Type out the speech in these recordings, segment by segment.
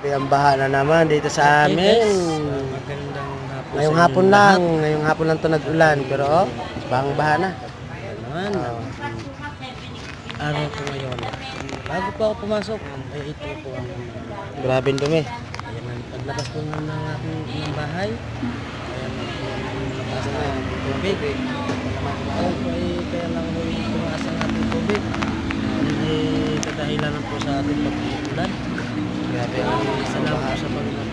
Grabe ang baha na naman dito sa amin. Magandang hapon. Ngayong hapon lang. Ngayong hapon lang ito nag-ulan. Pero oh, bahang baha na. Naman. Araw ko ngayon. Bago pa ako pumasok, ay ito po ang Grabe ang dumi. ayan, paglabas ko ng aking bahay. Ayan, labas na ang tubig. Ako ay kaya lang ko tumaas ang ating tubig. Ay kadahilan po sa ating pag-ulan. Grabe ang Salamat baha. po sa Panginoon.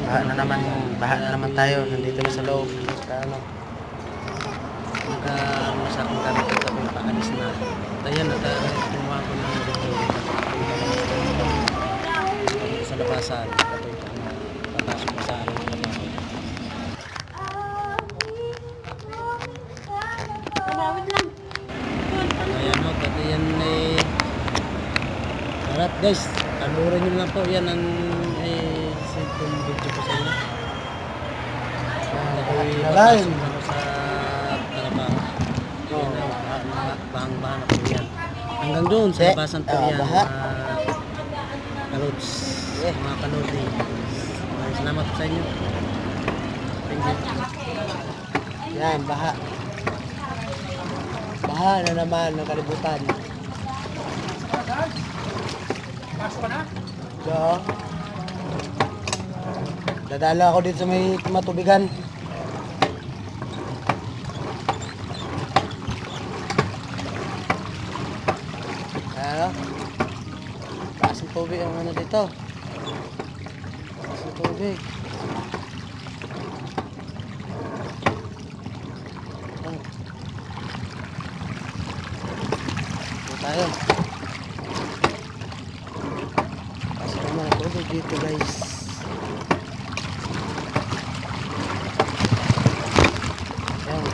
Baha na naman. Baha na naman tayo. Nandito na sa loob. Ano. Nagkaroon na sa aking gamit at ako'y paalis na. Ayan, kumuha ko ng dito. Sa labasan. Ako'y papasok ko sa aking trabaho. Ayan o, pati yan ay harap guys, anurin nyo lang po yan ang cellphone video ko sa inyo. Ako'y papasok na ako sa trabaho. Ayan o, bahang-bahang ako yan. Hanggang doon sa labasan po yan, baha. kalods, mga kalodi. Salamat po sa inyo. Thank you. Yan, baha. Baha na naman ng kalibutan. So, dadala ako dito sa may matubigan. Ano? Taas ng tubig ang ano dito. Taas ng tubig. Tayo. Pasok naman ang tubig dito guys. Ayan.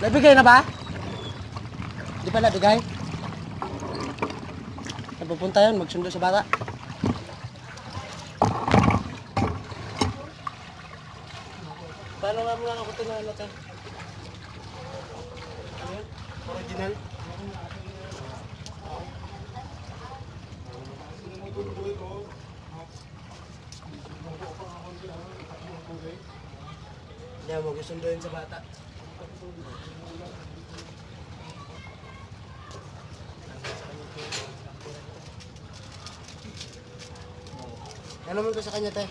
Nabigay na ba? Di pa nabigay? Saan pupunta yun? Magsundo sa bata? Paano nga mo lang ako tinala ka? Ano yun? Original? Yan, magsusunduin sa bata. Ano naman ko sa kanya, te?